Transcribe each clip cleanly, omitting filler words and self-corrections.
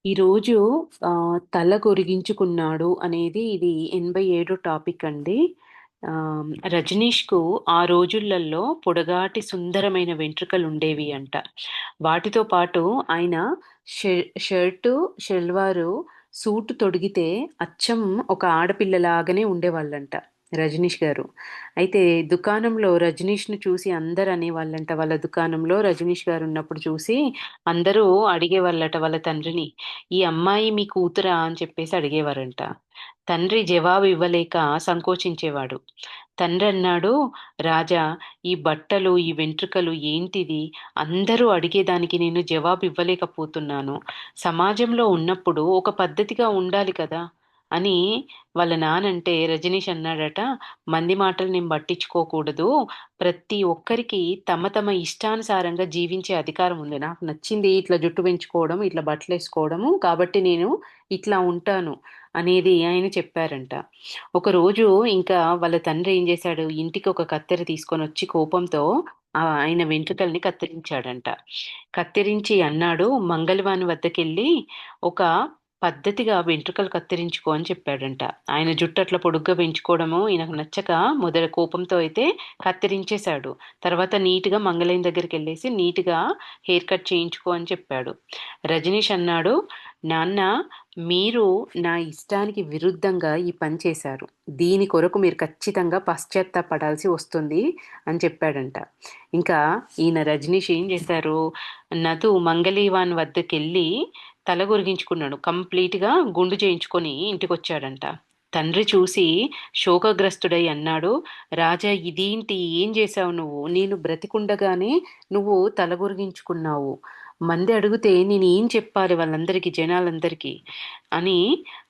ఈరోజు తల కొరిగించుకున్నాడు అనేది ఇది 87 టాపిక్ అండి. 'రజనీష్‌కు ఆ రోజులల్లో పొడగాటి సుందరమైన వెంట్రుకలుండేవి' అంట. వాటితో పాటు ఆయన షె షర్టు, షల్వారు, సూటు తొడిగితే అచ్చం ఒక ఆడపిల్లలాగానే ఉండేవాళ్ళంట 'రజనీష్' గారు. అయితే దుకాణంలో 'రజనీష్‌ని' చూసి అందరూ అనేవాళ్ళంట, వాళ్ళ దుకాణంలో 'రజనీష్' గారున్నప్పుడు చూసి అందరూ అడిగేవాళ్ళట వాళ్ళ తండ్రిని, "ఈ అమ్మాయి మీ కూతురా?" అని చెప్పేసి అడిగేవారంట. తండ్రి జవాబు ఇవ్వలేక సంకోచించేవాడు. తండ్రన్నాడు, "రాజా, ఈ బట్టలు, ఈ వెంట్రుకలు ఏంటిది? అందరూ అడిగేదానికి నేను జవాబు ఇవ్వలేకపోతున్నాను. సమాజంలో ఉన్నప్పుడు ఒక పద్ధతిగా ఉండాలి కదా!" అని వాళ్ళ నానంటే రజనీష్ అన్నాడట, "మంది మాటలు నేను పట్టించుకోకూడదు. ప్రతి ఒక్కరికి తమ తమ ఇష్టానుసారంగా జీవించే అధికారం ఉంది. నాకు నచ్చింది ఇట్లా జుట్టు పెంచుకోవడం, ఇట్లా బట్టలేసుకోవడము. కాబట్టి నేను ఇట్లా ఉంటాను" అనేది ఆయన చెప్పారంట. ఒకరోజు ఇంకా వాళ్ళ తండ్రి ఏం చేశాడు, ఇంటికి ఒక కత్తెర తీసుకొనొచ్చి కోపంతో ఆయన వెంట్రుకల్ని కత్తిరించాడంట. కత్తిరించి అన్నాడు, "మంగళవాని వద్దకెళ్ళి ఒక పద్ధతిగా వెంట్రుకలు కత్తిరించుకో" అని చెప్పాడంట. ఆయన జుట్టు అట్లా పొడుగ్గా పెంచుకోవడము ఈయనకు నచ్చక మొదట కోపంతో అయితే కత్తిరించేశాడు. తర్వాత నీట్‌గా మంగళయ్య దగ్గరికెళ్ళేసి నీట్‌గా హెయిర్ కట్ చేయించుకో అని చెప్పాడు. రజనీష్ అన్నాడు, "నాన్న, మీరు నా ఇష్టానికి విరుద్ధంగా ఈ పని చేశారు. దీని కొరకు మీరు ఖచ్చితంగా పశ్చాత్తాపపడాల్సి వస్తుంది" అని చెప్పాడంట. ఇంకా ఈయన రజనీష్ ఏం చేశారు, నటు మంగళీవాన్ వద్దకెళ్ళి తల గొరిగించుకున్నాడు. కంప్లీట్‌గా గుండు చేయించుకొని ఇంటికొచ్చాడంట. తండ్రి చూసి శోకగ్రస్తుడై అన్నాడు, "రాజా, ఇదేంటి? ఏం చేశావు నువ్వు? నేను బ్రతికుండగానే నువ్వు తల గొరిగించుకున్నావు. మంది అడిగితే నేనేం చెప్పాలి వాళ్ళందరికీ, జనాలందరికీ" అని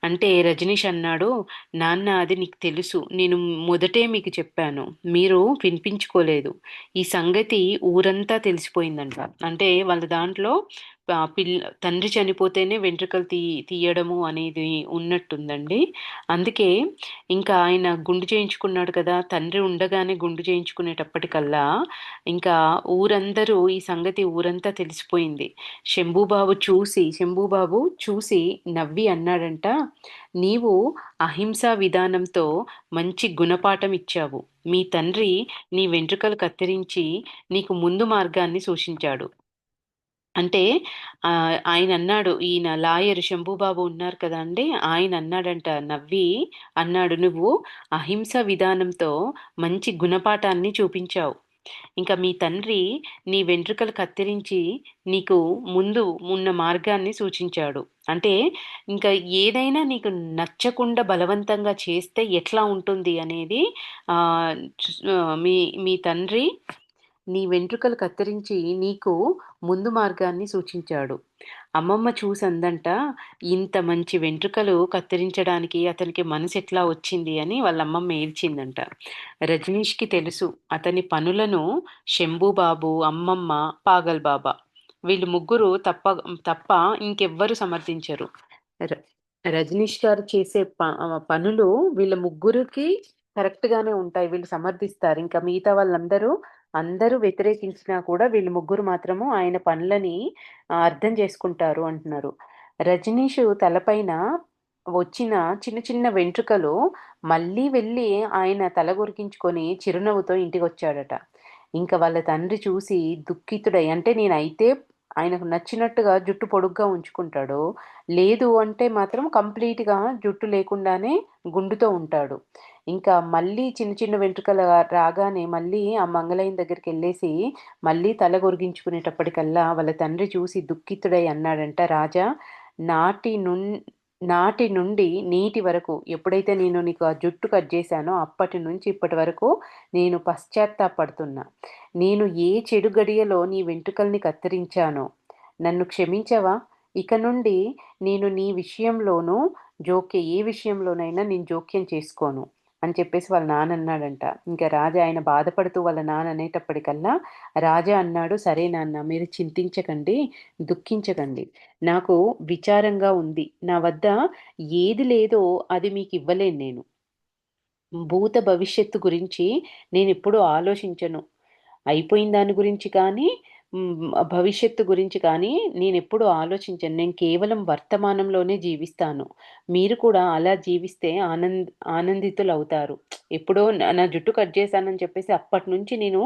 అంటే రజనీష్ అన్నాడు, "నాన్న, అది నీకు తెలుసు. నేను మొదటే మీకు చెప్పాను. మీరు వినిపించుకోలేదు. ఈ సంగతి ఊరంతా తెలిసిపోయిందంట." అంటే వాళ్ళ దాంట్లో తండ్రి చనిపోతేనే వెంట్రుకలు తీయడము అనేది ఉన్నట్టుందండి. అందుకే ఇంకా ఆయన గుండు చేయించుకున్నాడు కదా! తండ్రి ఉండగానే గుండు చేయించుకునేటప్పటికల్లా ఇంకా ఈ సంగతి ఊరంతా తెలిసిపోయింది. శంభూబాబు చూసి నవ్వి అన్నాడంట, "నీవు అహింసా విధానంతో మంచి గుణపాఠం ఇచ్చావు. మీ తండ్రి నీ వెంట్రుకలు కత్తిరించి నీకు ముందు మార్గాన్ని సూచించాడు." అంటే ఆయనన్నాడు, ఈయన లాయర్ శంభూబాబు ఉన్నారు కదండీ! ఆయనన్నాడంట నవ్వి అన్నాడు, "నువ్వు అహింస విధానంతో మంచి గుణపాఠాన్ని చూపించావు. ఇంక మీ తండ్రి నీ వెంట్రుకలు కత్తిరించి నీకు ముందు ఉన్న మార్గాన్ని సూచించాడు. అంటే ఇంకా ఏదైనా నీకు నచ్చకుండా బలవంతంగా చేస్తే ఎట్లా ఉంటుంది అనేది ఆహ్, మీ మీ తండ్రి నీ వెంట్రుకలు కత్తిరించి నీకు ముందు మార్గాన్ని సూచించాడు." అమ్మమ్మ చూసందంట, ఇంత మంచి వెంట్రుకలు కత్తిరించడానికి అతనికి మనసెట్లా వచ్చింది అని వాళ్ళ అమ్మమ్మ ఏడ్చిందంట. రజనీష్‌కి తెలుసు అతని పనులను శంభూబాబు, అమ్మమ్మ, పాగల్ బాబా వీళ్ళు ముగ్గురు తప్ప ఇంకెవ్వరు సమర్థించరు. ర రజనీష్ గారు చేసే పనులు వీళ్ళ ముగ్గురికి కరెక్ట్‌గానే ఉంటాయి. వీళ్ళు సమర్థిస్తారు. ఇంకా మిగతా అందరూ వ్యతిరేకించినా కూడా వీళ్ళు ముగ్గురు మాత్రము ఆయన పనులని అర్థం చేసుకుంటారు అంటున్నారు. రజనీషు తలపైన వచ్చిన చిన్న చిన్న వెంట్రుకలు మళ్ళీ వెళ్ళి ఆయన తల గొరికించుకొని చిరునవ్వుతో ఇంటికొచ్చాడట. ఇంక వాళ్ళ తండ్రి చూసి దుఃఖితుడై, అంటే నేనైతే ఆయనకు నచ్చినట్టుగా జుట్టు పొడుగ్గా ఉంచుకుంటాడు. లేదు అంటే మాత్రం కంప్లీట్‌గా జుట్టు లేకుండానే గుండుతో ఉంటాడు. ఇంకా మళ్ళీ చిన్న చిన్న వెంట్రుకలు రాగానే మళ్ళీ ఆ మంగళయ్యన దగ్గరికెళ్ళేసి మళ్ళీ తల గొరిగించుకునేటప్పటికల్లా వాళ్ళ తండ్రి చూసి దుఃఖితుడై అన్నాడంట, "రాజా, నాటి నుం నాటి నుండి నేటి వరకు ఎప్పుడైతే నేను నీకు ఆ జుట్టు కట్ జేశానో అప్పటి నుంచి ఇప్పటి వరకు నేను పశ్చాత్తాపపడుతున్నా. నేను ఏ చెడు గడియలో నీ వెంట్రుకల్ని కత్తిరించానో నన్ను క్షమించవా? ఇక నుండి నేను నీ విషయంలోనూ ఏ విషయంలోనైనా నేను జోక్యం చేసుకోను" అని చెప్పేసి వాళ్ళ నాన్న అన్నాడంట. ఇంక రాజా ఆయన బాధపడుతూ వాళ్ళ నాన్న అనేటప్పటికల్లా రాజా అన్నాడు, "సరే నాన్న, మీరు చింతించకండి, దుఃఖించకండి. నాకు విచారంగా ఉంది. నా వద్ద ఏది లేదో అది మీకివ్వలేను నేను. భూత భవిష్యత్తు గురించి నేనెప్పుడూ ఆలోచించను. అయిపోయిన దాని గురించి కానీ, భవిష్యత్తు గురించి కానీ నేనెప్పుడూ ఆలోచించను. నేను కేవలం వర్తమానంలోనే జీవిస్తాను. మీరు కూడా అలా జీవిస్తే ఆనందితులవుతారు. ఎప్పుడో నా జుట్టు కట్ చేశానని చెప్పేసి అప్పటినుంచి నేను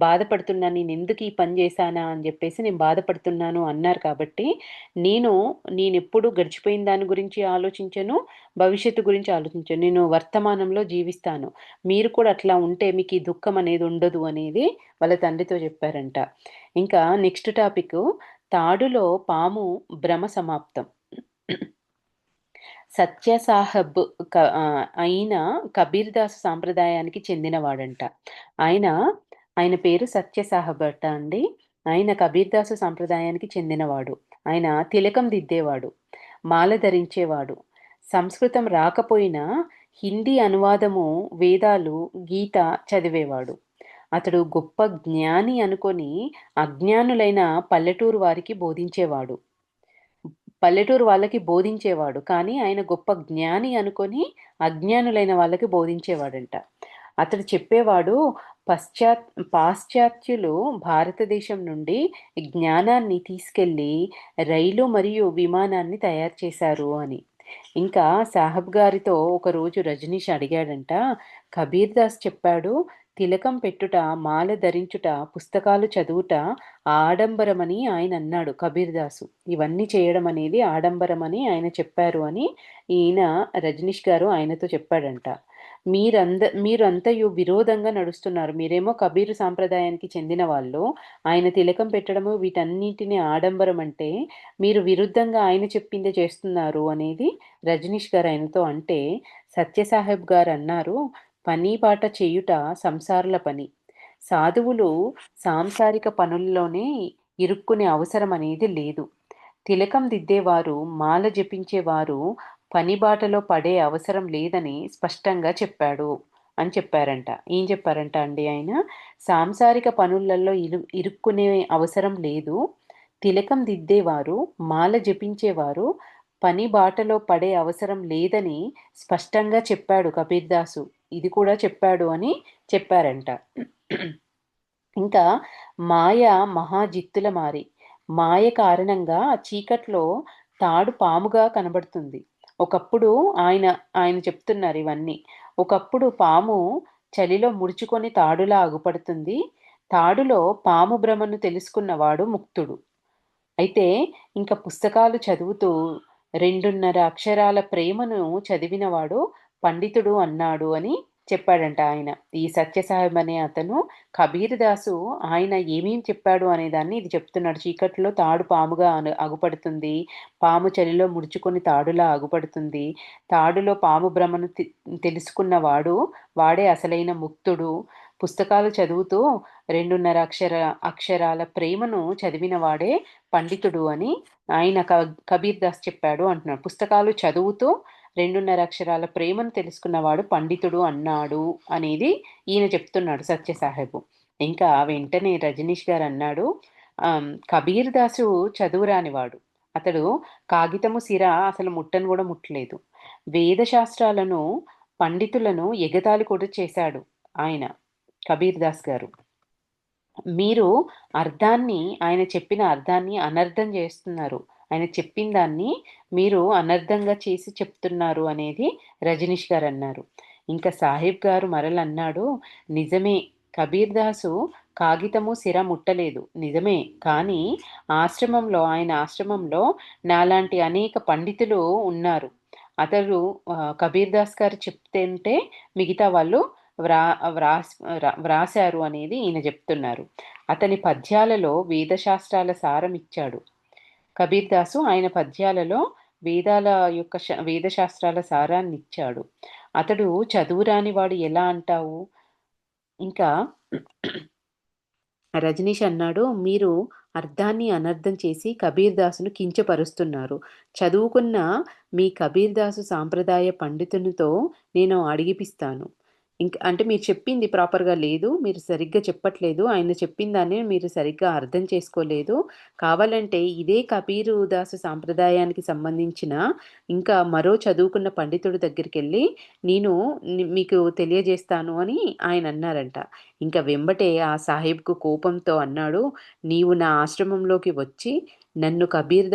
బాధపడుతున్నాను. నేనెందుకు ఈ పని చేశానా అని చెప్పేసి నేను బాధపడుతున్నాను అన్నారు కాబట్టి, నేను నేనెప్పుడూ గడిచిపోయిన దాని గురించి ఆలోచించను. భవిష్యత్తు గురించి ఆలోచించను. నేను వర్తమానంలో జీవిస్తాను. మీరు కూడా అట్లా ఉంటే మీకు ఈ దుఃఖం అనేది ఉండదు అనేది వాళ్ళ తండ్రితో చెప్పారంట. ఇంకా నెక్స్ట్ టాపికు తాడులో పాము భ్రమ సమాప్తం. సత్యసాహబ్ అయిన కబీర్ దాస్ సాంప్రదాయానికి చెందినవాడంట. ఆయన ఆయన పేరు సత్యసాహబ్ అట అండి. ఆయన కబీర్ దాసు సాంప్రదాయానికి చెందినవాడు. ఆయన తిలకం దిద్దేవాడు. మాల ధరించేవాడు. సంస్కృతం రాకపోయినా హిందీ అనువాదము, వేదాలు, గీత చదివేవాడు. అతడు గొప్ప జ్ఞాని అనుకొని అజ్ఞానులైన పల్లెటూరు వారికి బోధించేవాడు. పల్లెటూరు వాళ్ళకి బోధించేవాడు. కానీ ఆయన గొప్ప జ్ఞాని అనుకొని అజ్ఞానులైన వాళ్ళకి బోధించేవాడంట. అతడు చెప్పేవాడు పాశ్చాత్యులు భారతదేశం నుండి జ్ఞానాన్ని తీసుకెళ్ళి రైలు మరియు విమానాన్ని తయారు చేశారు అని. ఇంకా సాహబ్ గారితో ఒకరోజు రజనీష్ అడిగాడంట, కబీర్ దాస్ చెప్పాడు, తిలకం పెట్టుట, మాల ధరించుట, పుస్తకాలు చదువుట ఆడంబరమని ఆయన అన్నాడు కబీర్ దాసు. ఇవన్నీ చేయడం అనేది ఆడంబరమని ఆయన చెప్పారు అని ఈయన రజనీష్ గారు ఆయనతో చెప్పాడంట. మీరంతయు విరోధంగా నడుస్తున్నారు. మీరేమో కబీరు సాంప్రదాయానికి చెందిన వాళ్ళు. ఆయన తిలకం పెట్టడము వీటన్నిటిని ఆడంబరం అంటే, మీరు విరుద్ధంగా ఆయన చెప్పిందే చేస్తున్నారు అనేది రజనీష్ గారు ఆయనతో అంటే, సత్యసాహెబ్ గారు అన్నారు, పని పాట చేయుట సంసారుల పని. సాధువులు సాంసారిక పనుల్లోనే ఇరుక్కునే అవసరం అనేది లేదు. తిలకం దిద్దేవారు, మాల జపించేవారు పని బాటలో పడే అవసరం లేదని స్పష్టంగా చెప్పాడు అని చెప్పారంట. ఏం చెప్పారంట అండి ఆయన? సాంసారిక పనులలో ఇరుక్కునే అవసరం లేదు. తిలకం దిద్దేవారు, మాల జపించేవారు పని బాటలో పడే అవసరం లేదని స్పష్టంగా చెప్పాడు కబీర్ దాసు. ఇది కూడా చెప్పాడు అని చెప్పారంట. ఇంకా మాయ మహాజిత్తుల మారి. మాయ కారణంగా చీకట్లో తాడు పాముగా కనబడుతుంది. ఒకప్పుడు ఆయన ఆయన చెప్తున్నారు ఇవన్నీ. ఒకప్పుడు పాము చలిలో ముడుచుకొని తాడులా అగుపడుతుంది. తాడులో పాము భ్రమను తెలుసుకున్నవాడు ముక్తుడు. అయితే ఇంక పుస్తకాలు చదువుతూ 2.5 అక్షరాల ప్రేమను చదివినవాడు పండితుడు అన్నాడు అని చెప్పాడంట ఆయన. ఈ సత్యసాహెబ్ అనే అతను కబీర్ దాసు ఆయన ఏమేం చెప్పాడు అనే దాన్ని ఇది చెప్తున్నాడు. చీకట్లో తాడు పాముగా అగుపడుతుంది. పాము చలిలో ముడుచుకొని తాడులా అగుపడుతుంది. తాడులో పాము భ్రమను తెలుసుకున్నవాడు వాడే అసలైన ముక్తుడు. పుస్తకాలు చదువుతూ 2.5 అక్షరాల ప్రేమను చదివిన వాడే పండితుడు అని ఆయన కబీర్ దాస్ చెప్పాడు అంటున్నాడు. పుస్తకాలు చదువుతూ 2.5 అక్షరాల ప్రేమను తెలుసుకున్నవాడు పండితుడు అన్నాడు అనేది ఈయన చెప్తున్నాడు సత్యసాహెబు. ఇంకా వెంటనే రజనీష్ గారు అన్నాడు, కబీర్ దాసు చదువురానివాడు. అతడు కాగితము సిర అసలు ముట్టను కూడా ముట్టలేదు. వేదశాస్త్రాలను పండితులను ఎగతాళి కూడా చేశాడు ఆయన కబీర్ దాస్ గారు. మీరు ఆయన చెప్పిన అర్థాన్ని అనర్థం చేస్తున్నారు. ఆయన చెప్పిన దాన్ని మీరు అనర్థంగా చేసి చెప్తున్నారు అనేది రజనీష్ గారు అన్నారు. ఇంకా సాహిబ్ గారు మరలన్నాడు, నిజమే, కబీర్ దాసు కాగితము సిర ముట్టలేదు నిజమే. కానీ ఆయన ఆశ్రమంలో నాలాంటి అనేక పండితులు ఉన్నారు. అతడు కబీర్ దాస్ గారు చెప్తుంటే మిగతా వాళ్ళు వ్రా వ్రాస్ వ్రాశారు అనేది ఈయన చెప్తున్నారు. అతని పద్యాలలో వేదశాస్త్రాల సారం ఇచ్చాడు కబీర్ దాసు. ఆయన పద్యాలలో వేదశాస్త్రాల సారాన్ని ఇచ్చాడు. అతడు చదువురాని వాడు ఎలా అంటావు? ఇంకా రజనీష్ అన్నాడు, మీరు అర్థాన్ని అనర్థం చేసి కబీర్ దాసును కించపరుస్తున్నారు. చదువుకున్న మీ కబీర్ దాసు సాంప్రదాయ పండితునితో నేను అడిగిపిస్తాను. అంటే మీరు చెప్పింది ప్రాపర్‌గా లేదు. మీరు సరిగ్గా చెప్పట్లేదు. ఆయన చెప్పిన దాన్ని మీరు సరిగ్గా అర్థం చేసుకోలేదు. కావాలంటే ఇదే కబీరు దాసు సాంప్రదాయానికి సంబంధించిన ఇంకా మరో చదువుకున్న పండితుడి దగ్గరికెళ్ళి నేను మీకు తెలియజేస్తాను అని ఆయనన్నారంట. ఇంక వెంబటే ఆ సాహెబ్‌కు కోపంతో అన్నాడు, "నీవు నా ఆశ్రమంలోకి వచ్చి నన్ను కబీర్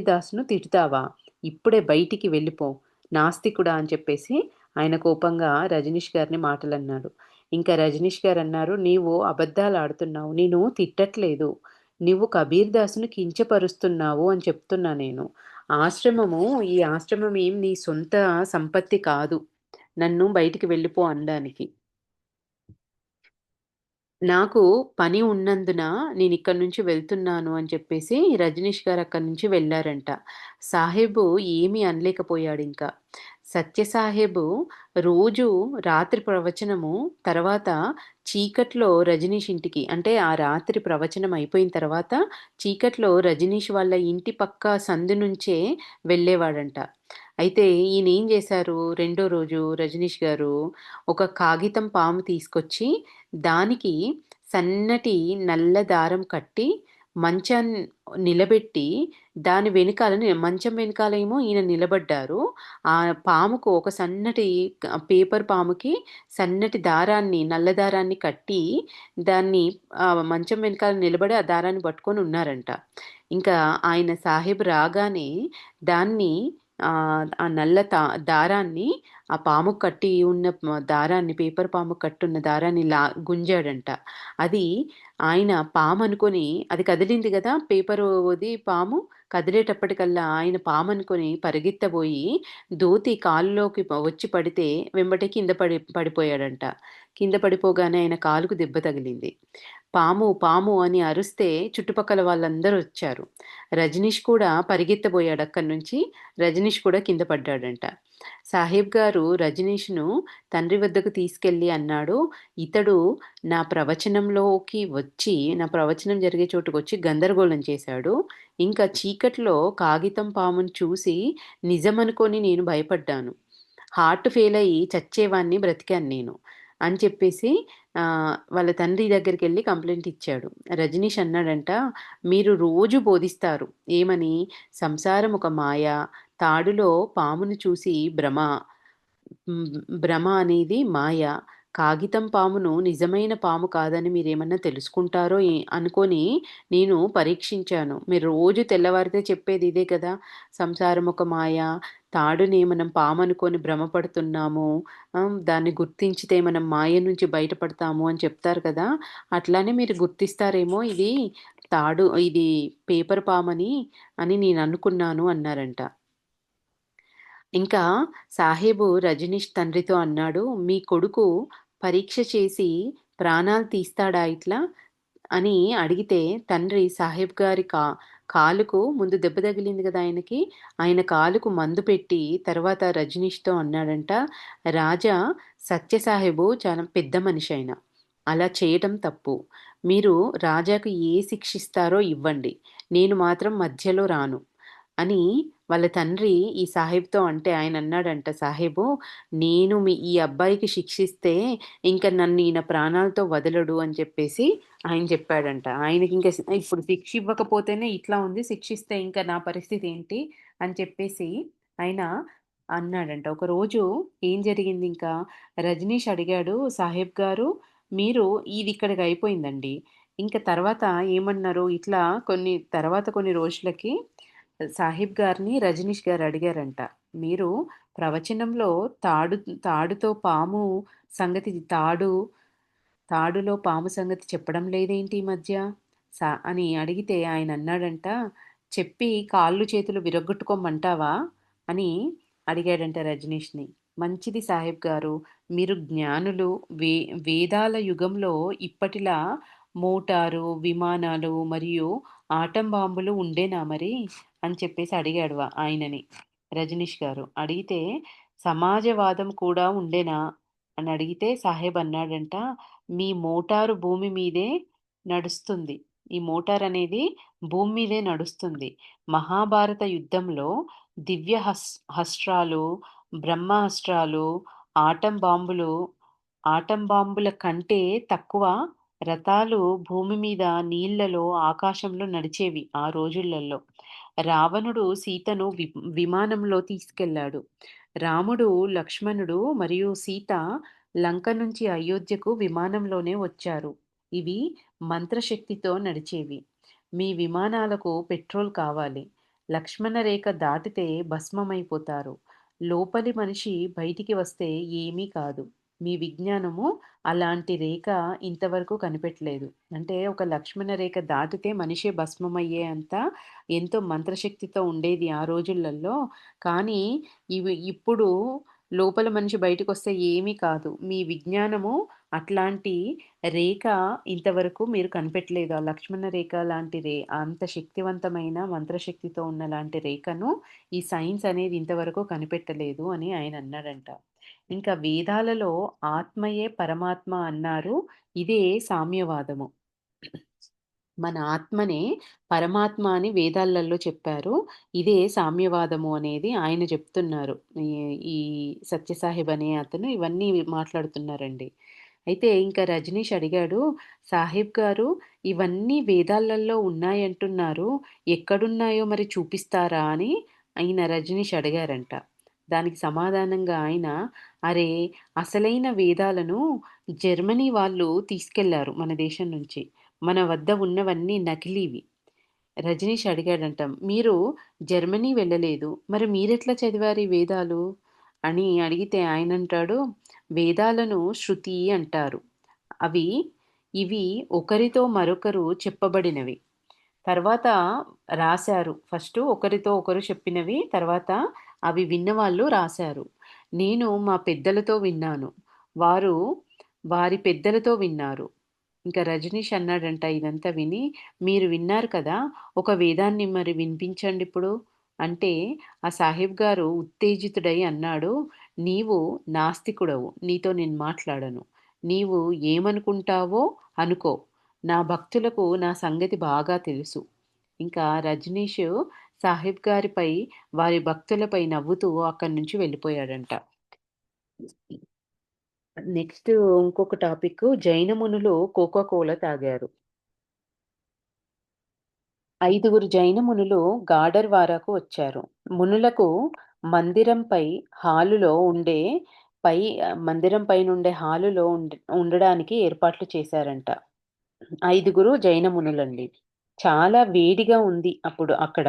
దాస్‌ను తిట్టుతావా? ఇప్పుడే బయటికి వెళ్ళిపో. నాస్తికుడా" అని చెప్పేసి ఆయన కోపంగా రజనీష్ గారిని మాటలన్నాడు. ఇంకా రజనీష్ గారన్నారు, "నీవు అబద్ధాలాడుతున్నావు. నేను తిట్టట్లేదు. నువ్వు కబీర్ దాస్‌ను కించపరుస్తున్నావు అని చెప్తున్నా నేను. ఆశ్రమము ఈ ఆశ్రమం ఏం నీ సొంత సంపత్తి కాదు. నన్ను బయటికి వెళ్ళిపో అనడానికి." నాకు పని ఉన్నందున నేనిక్కడి నుంచి వెళ్తున్నాను అని చెప్పేసి రజనీష్ గారు అక్కడి నుంచి వెళ్లారంట. సాహెబు ఏమీ అనలేకపోయాడింక. సత్యసాహెబు రోజు రాత్రి ప్రవచనము తర్వాత చీకట్లో రజనీష్ ఇంటికి అంటే ఆ రాత్రి ప్రవచనం అయిపోయిన తర్వాత చీకట్లో రజనీష్ వాళ్ళ ఇంటి పక్క సందు నుంచే వెళ్ళేవాడంట. అయితే ఈయనేం జేశారు రెండో రోజు రజనీష్ గారు ఒక కాగితం పాము తీసుకొచ్చి దానికి సన్నటి నల్ల దారం కట్టి మంచాన్ నిలబెట్టి దాని మంచం వెనకాలేమో ఈయన నిలబడ్డారు. ఆ పాముకు ఒక సన్నటి పేపర్ పాముకి సన్నటి దారాన్ని, నల్ల దారాన్ని కట్టి దాన్ని మంచం వెనకాల నిలబడి ఆ దారాన్ని పట్టుకొని ఉన్నారంట. ఇంకా ఆయన సాహెబ్ రాగానే దాన్ని ఆ నల్ల దారాన్ని ఆ పాముకు కట్టి ఉన్న దారాన్ని పేపర్ పాముకు కట్టున్న దారాన్ని గుంజాడంట. అది ఆయన పామనుకోని అది కదిలింది గదా! పేపరుది పాము కదిలేటప్పటికల్లా ఆయన పామనుకోని పరిగెత్తబోయి దోతి కాలులోకి వచ్చి పడితే వెంబటే కింద పడిపోయాడంట. కింద పడిపోగానే ఆయన కాలుకు దెబ్బ తగిలింది. పాము, పాము అని అరుస్తే చుట్టుపక్కల వాళ్ళందరొచ్చారు. రజనీష్ కూడా పరిగెత్తబోయాడక్కడి నుంచి. రజనీష్ కూడా కింద పడ్డాడంట. సాహెబ్ గారు రజనీష్‌ను తండ్రి వద్దకు తీసుకెళ్ళి అన్నాడు, "ఇతడు నా ప్రవచనం జరిగే చోటుకొచ్చి గందరగోళం చేశాడు. ఇంకా చీకట్లో కాగితం పాముని చూసి నిజమనుకోని నేను భయపడ్డాను. హార్ట్ ఫెయిల్ అయ్యి చచ్చేవాడిని బ్రతికాను నేను" అని చెప్పేసి వాళ్ళ తండ్రి దగ్గరికెళ్ళి కంప్లెయింట్ ఇచ్చాడు. రజనీష్ అన్నాడంట, "మీరు రోజు బోధిస్తారు. ఏమని? సంసారం ఒక మాయ, తాడులో పాముని చూసి భ్రమ అనేది మాయ. కాగితం పామును నిజమైన పాము కాదని మీరేమన్నా తెలుసుకుంటారో అనుకోని నేను పరీక్షించాను. మీరు రోజు తెల్లవారితే చెప్పేది ఇదే కదా! సంసారం ఒక మాయ, తాడుని మనం పామనుకోని భ్రమపడుతున్నాము. దాన్ని గుర్తించితే మనం మాయ నుంచి బయటపడతాము అని చెప్తారు కదా! అట్లానే మీరు గుర్తిస్తారేమో ఇది పేపర్ పామని అని నేననుకున్నాను" అన్నారంట. ఇంకా సాహెబు రజనీష్ తండ్రితో అన్నాడు, "మీ కొడుకు పరీక్ష చేసి ప్రాణాలు తీస్తాడా ఇట్లా?" అని అడిగితే తండ్రి సాహెబ్ గారి కాలుకు ముందు దెబ్బ తగిలింది గదా ఆయనకి. ఆయన కాలుకు మందు పెట్టి తర్వాత రజనీష్‌తో అన్నాడంట, "రాజా సత్యసాహెబు చాలా పెద్ద మనిషాయన. అలా చేయటం తప్పు. మీరు రాజాకు ఏ శిక్షిస్తారో ఇవ్వండి. నేను మాత్రం మధ్యలో రాను." అని వాళ్ళ తండ్రి ఈ సాహెబ్‌తో అంటే ఆయనన్నాడంట, "సాహెబు ఈ అబ్బాయికి శిక్షిస్తే ఇంక నన్ను ఈయన ప్రాణాలతో వదలడు" అని చెప్పేసి ఆయన చెప్పాడంట. ఆయనకింక ఇప్పుడు శిక్ష ఇవ్వకపోతేనే ఇట్లా ఉంది. శిక్షిస్తే ఇంక నా పరిస్థితి ఏంటి అని చెప్పేసి ఆయన అన్నాడంట. ఒకరోజు ఏం జరిగిందింకా రజనీష్ అడిగాడు, "సాహెబ్ గారు మీరు ఇది ఇక్కడికి అయిపోయిందండి. ఇంక తర్వాత ఏమన్నారు?" ఇట్లా కొన్ని రోజులకి సాహిబ్ గారిని రజనీష్ గారు అడిగారంట. "మీరు ప్రవచనంలో తాడు తాడుతో పాము సంగతి తాడులో పాము సంగతి చెప్పడం లేదేంటి ఈ మధ్య?" అని అడిగితే ఆయనన్నాడంట, "చెప్పి కాళ్ళు చేతులు విరగ్గొట్టుకోమంటావా?" అని అడిగాడంట రజనీష్‌ని. "మంచిది సాహెబ్ గారు. మీరు జ్ఞానులు. వే వేదాల యుగంలో ఇప్పటిలా మోటారు, విమానాలు మరియు ఆటం బాంబులు ఉండేనా మరి?" అని చెప్పేసి అడిగాడు ఆయనని రజనీష్ గారు. అడిగితే, "సమాజవాదం కూడా ఉండేనా?" అని అడిగితే సాహెబ్ అన్నాడంట, "మీ మోటారు భూమి మీదే నడుస్తుంది. ఈ మోటారనేది భూమి మీదే నడుస్తుంది. మహాభారత యుద్ధంలో దివ్య హస్త్రాలు, బ్రహ్మాస్త్రాలు ఆటం బాంబులు ఆటం బాంబుల కంటే తక్కువ రథాలు భూమి మీద, నీళ్లలో, ఆకాశంలో నడిచేవి ఆ రోజులలో. రావణుడు సీతను విమానంలో తీసుకెళ్ళాడు. రాముడు, లక్ష్మణుడు మరియు సీత లంక నుంచి అయోధ్యకు విమానంలోనే వచ్చారు. ఇవి మంత్రశక్తితో నడిచేవి. మీ విమానాలకు పెట్రోల్ కావాలి. లక్ష్మణ రేఖ దాటితే భస్మమైపోతారు. లోపలి మనిషి బయటికి వస్తే ఏమీ కాదు. మీ విజ్ఞానము అలాంటి రేఖ ఇంతవరకు కనిపెట్టలేదు. అంటే ఒక లక్ష్మణ రేఖ దాటితే మనిషే భస్మమయ్యే అంత ఎంతో మంత్రశక్తితో ఉండేది ఆ రోజులలో. కానీ ఇప్పుడు లోపల మనిషి బయటకొస్తే ఏమీ కాదు. మీ విజ్ఞానము అట్లాంటి రేఖ ఇంతవరకు మీరు కనిపెట్టలేదు. ఆ లక్ష్మణ రేఖ లాంటి అంత శక్తివంతమైన మంత్రశక్తితో ఉన్న లాంటి రేఖను ఈ సైన్స్ అనేది ఇంతవరకు కనిపెట్టలేదు అని ఆయన అన్నాడంట. ఇంకా వేదాలలో ఆత్మయే పరమాత్మ అన్నారు. ఇదే సామ్యవాదము. మన ఆత్మనే పరమాత్మ అని వేదాలలో చెప్పారు. ఇదే సామ్యవాదము అనేది ఆయన చెప్తున్నారు. ఈ ఈ సత్యసాహెబ్ అనే అతను ఇవన్నీ మాట్లాడుతున్నారండి. అయితే ఇంకా రజనీష్ అడిగాడు, "సాహెబ్ గారు, ఇవన్నీ వేదాలలో ఉన్నాయంటున్నారు. ఎక్కడున్నాయో మరి చూపిస్తారా?" అని ఆయన రజనీష్ అడిగారంట. దానికి సమాధానంగా ఆయన, "అరే! అసలైన వేదాలను జర్మనీ వాళ్ళు తీసుకెళ్లారు మన దేశం నుంచి. మన వద్ద ఉన్నవన్నీ నకిలీవి." రజనీష్ అడిగాడంట, "మీరు జర్మనీ వెళ్ళలేదు. మరి మీరెట్లా చదివారు ఈ వేదాలు?" అని అడిగితే ఆయనంటాడు, "వేదాలను శృతి అంటారు. అవి ఇవి ఒకరితో మరొకరు చెప్పబడినవి. తర్వాత రాశారు. ఫస్టు ఒకరితో ఒకరు చెప్పినవి. తర్వాత అవి విన్నవాళ్ళు రాశారు. నేను మా పెద్దలతో విన్నాను. వారు వారి పెద్దలతో విన్నారు." ఇంకా రజనీష్ అన్నాడంట ఇదంతా విని, "మీరు విన్నారు కదా! ఒక వేదాన్ని మరి వినిపించండిప్పుడు." అంటే ఆ సాహెబ్ గారు ఉత్తేజితుడై అన్నాడు, "నీవు నాస్తికుడవు. నీతో నేను మాట్లాడను. నీవు ఏమనుకుంటావో అనుకో. నా భక్తులకు నా సంగతి బాగా తెలుసు." ఇంకా రజనీష్ సాహెబ్ గారిపై, వారి భక్తులపై నవ్వుతూ అక్కడి నుంచి వెళ్ళిపోయాడంట. నెక్స్ట్ ఇంకొక టాపిక్కు, జైన మునులు కోకా కోలా తాగారు. ఐదుగురు జైన మునులు గాడర్వారాకు వచ్చారు. మునులకు మందిరంపై హాలులో ఉండే పై మందిరం పైనుండే హాలులో ఉండడానికి ఏర్పాట్లు చేశారంట. ఐదుగురు జైన మునులండి. చాలా వేడిగా ఉంది అప్పుడు అక్కడ.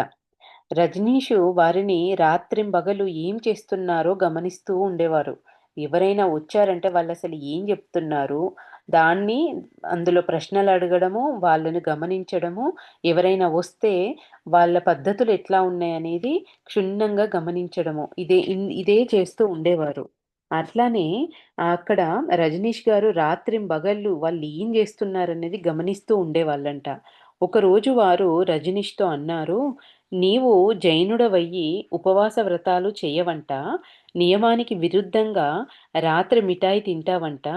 రజనీషు వారిని రాత్రింబగలు ఏం చేస్తున్నారో గమనిస్తూ ఉండేవారు. ఎవరైనా వచ్చారంటే వాళ్ళసలు ఏం జెప్తున్నారు, దాన్ని అందులో ప్రశ్నలడగడము, వాళ్ళని గమనించడము, ఎవరైనా వస్తే వాళ్ళ పద్ధతులు ఎట్లా ఉన్నాయనేది క్షుణ్ణంగా గమనించడము. ఇదే చేస్తూ ఉండేవారు. అట్లానే అక్కడ రజనీష్ గారు రాత్రింబగళ్ళు వాళ్ళేం జేస్తున్నారనేది గమనిస్తూ ఉండేవాళ్ళంట. ఒకరోజు వారు రజనీష్‌తో అన్నారు, "నీవు జైనుడవయ్యి ఉపవాస వ్రతాలు చెయ్యవంట, నియమానికి విరుద్ధంగా రాత్రి మిఠాయి తింటావంట"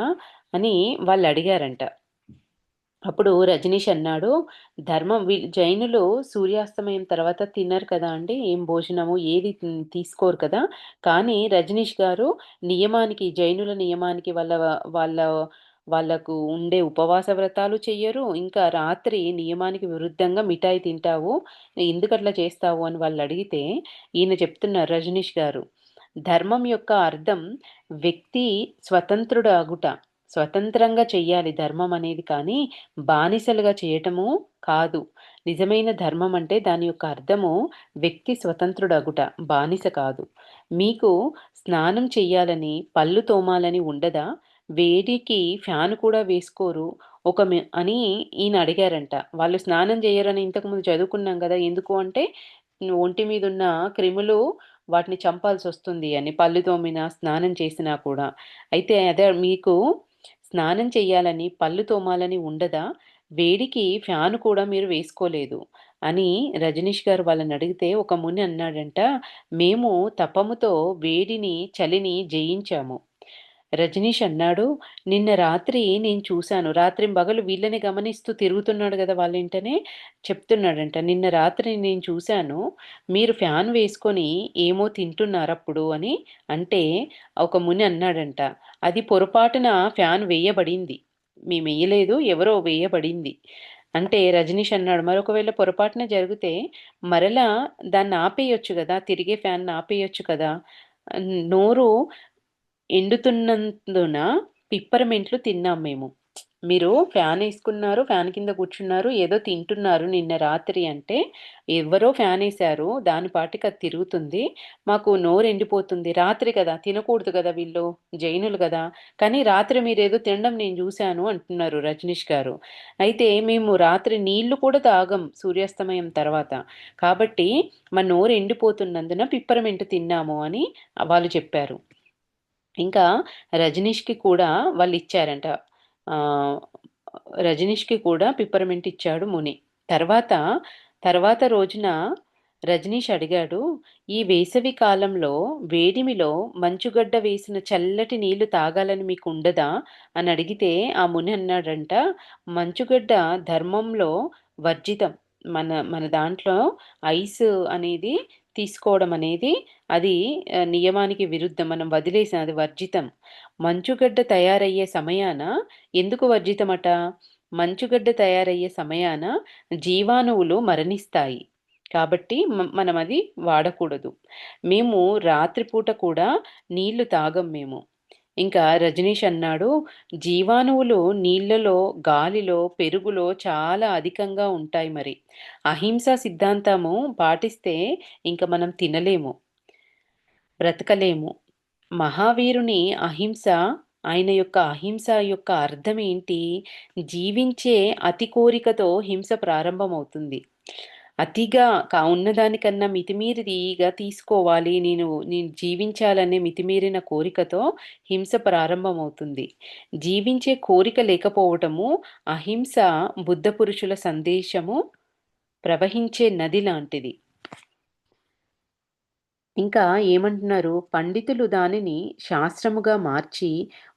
అని వాళ్ళడిగారంట. అప్పుడు రజనీష్ అన్నాడు, జైనులు సూర్యాస్తమయం తర్వాత తినరు కదా అండి! ఏం భోజనము ఏది తీసుకోరు కదా! కానీ రజనీష్ గారు జైనుల నియమానికి వాళ్ళ వాళ్ళకు ఉండే ఉపవాస వ్రతాలు చెయ్యరు. ఇంకా రాత్రి నియమానికి విరుద్ధంగా మిఠాయి తింటావు. ఎందుకట్లా చేస్తావు అని వాళ్ళడిగితే, ఈయన చెప్తున్నారు రజనీష్ గారు, "ధర్మం యొక్క అర్థం వ్యక్తి స్వతంత్రుడగుట. స్వతంత్రంగా చెయ్యాలి ధర్మం అనేది, కానీ బానిసలుగా చేయటము కాదు. నిజమైన ధర్మం అంటే దాని యొక్క అర్థము వ్యక్తి స్వతంత్రుడగుట, బానిస కాదు. మీకు స్నానం చెయ్యాలని, పళ్ళు తోమాలని ఉండదా? వేడికి ఫ్యాన్ కూడా వేసుకోరు." అని ఈయన అడిగారంట. వాళ్ళు స్నానం జెయ్యరని ఇంతకుముందు చదువుకున్నాం గదా! ఎందుకు అంటే ఒంటి మీదున్న క్రిములు వాటిని చంపాల్సొస్తుంది అని, పళ్ళు తోమినా, స్నానం చేసినా కూడా. అయితే అదే మీకు స్నానం చెయ్యాలని, పళ్ళు తోమాలని ఉండదా? వేడికి ఫ్యాన్ కూడా మీరు వేసుకోలేదు అని రజనీష్ గారు వాళ్ళనడిగితే, ఒక ముని అన్నాడంట, "మేము తపముతో వేడిని, చలిని జయించాము. రజనీష్ అన్నాడు, "నిన్న రాత్రి నేను చూశాను. రాత్రింబగళ్ళు వీళ్ళని గమనిస్తూ తిరుగుతున్నాడు గదా! వాళ్ళింటనే చెప్తున్నాడంట. నిన్న రాత్రి నేను చూశాను. మీరు ఫ్యాన్ వేసుకొని ఏమో తింటున్నారప్పుడు" అని అంటే, ఒక ముని అన్నాడంట, "అది పొరపాటున ఫ్యాన్ వేయబడింది. మేమెయలేదు. ఎవరో వేయబడింది." అంటే రజనీష్ అన్నాడు, "మరొకవేళ పొరపాటున జరిగితే మరలా దాన్నాపేయొచ్చు గదా! తిరిగే ఫ్యాన్‌ని ఆపేయొచ్చు కదా! నోరు ఎండుతున్నందున పిప్పర్మెంట్లు తిన్నాం మేము. మీరు ఫ్యానేసుకున్నారు, ఫ్యాన్ కింద కూర్చున్నారు, ఏదో తింటున్నారు నిన్న రాత్రి అంటే, ఎవరో ఫ్యానేశారు. దాని పాటికి అది తిరుగుతుంది. మాకు నోరెండిపోతుంది. రాత్రి కదా! తినకూడదు గదా! వీళ్ళు జైనులు గదా! కానీ రాత్రి మీరేదో తినడం నేను జూశాను" అంటున్నారు రజనీష్ గారు. అయితే మేము రాత్రి నీళ్లు కూడా తాగం సూర్యాస్తమయం తర్వాత. కాబట్టి మా నోరు ఎండిపోతున్నందున పిప్పర్మెంట్ తిన్నాము అని వాళ్ళు చెప్పారు. ఇంకా రజనీష్‌కి కూడా వాళ్ళిచ్చారంట. ఆహ్, రజనీష్‌కి కూడా పిప్పర్మెంట్ ఇచ్చాడు ముని. తర్వాత, తర్వాత రోజున రజనీష్ అడిగాడు, "ఈ వేసవి కాలంలో వేడిమిలో మంచుగడ్డ వేసిన చల్లటి నీళ్లు తాగాలని మీకుండదా?" అని అడిగితే ఆ ముని అన్నాడంట, "మంచుగడ్డ ధర్మంలో వర్జితం. మన మన దాంట్లో ఐస్ అనేది తీసుకోవడం అనేది అది నియమానికి విరుద్ధం. మనం వదిలేసాం. అది వర్జితం. మంచుగడ్డ తయారయ్యే సమయాన ఎందుకు వర్జితమట? మంచుగడ్డ తయారయ్యే సమయాన జీవాణువులు మరణిస్తాయి. కాబట్టి మనమది వాడకూడదు. మేము రాత్రిపూట కూడా నీళ్లు తాగం మేము." ఇంకా రజనీష్ అన్నాడు, "జీవాణువులు నీళ్లలో, గాలిలో, పెరుగులో చాలా అధికంగా ఉంటాయి మరి. అహింసా సిద్ధాంతము పాటిస్తే ఇంక మనం తినలేము. బ్రతకలేము. మహావీరుని అహింస ఆయన యొక్క అహింస యొక్క అర్థమేంటి? జీవించే అతి కోరికతో హింస ప్రారంభమవుతుంది. అతిగా ఉన్నదానికన్నా మితిమీరిదిగా తీసుకోవాలి. నేను జీవించాలనే మితిమీరిన కోరికతో హింస ప్రారంభమవుతుంది. జీవించే కోరిక లేకపోవటము అహింస బుద్ధ పురుషుల సందేశము ప్రవహించే నది లాంటిది. ఇంకా ఏమంటున్నారు, పండితులు దానిని శాస్త్రముగా మార్చి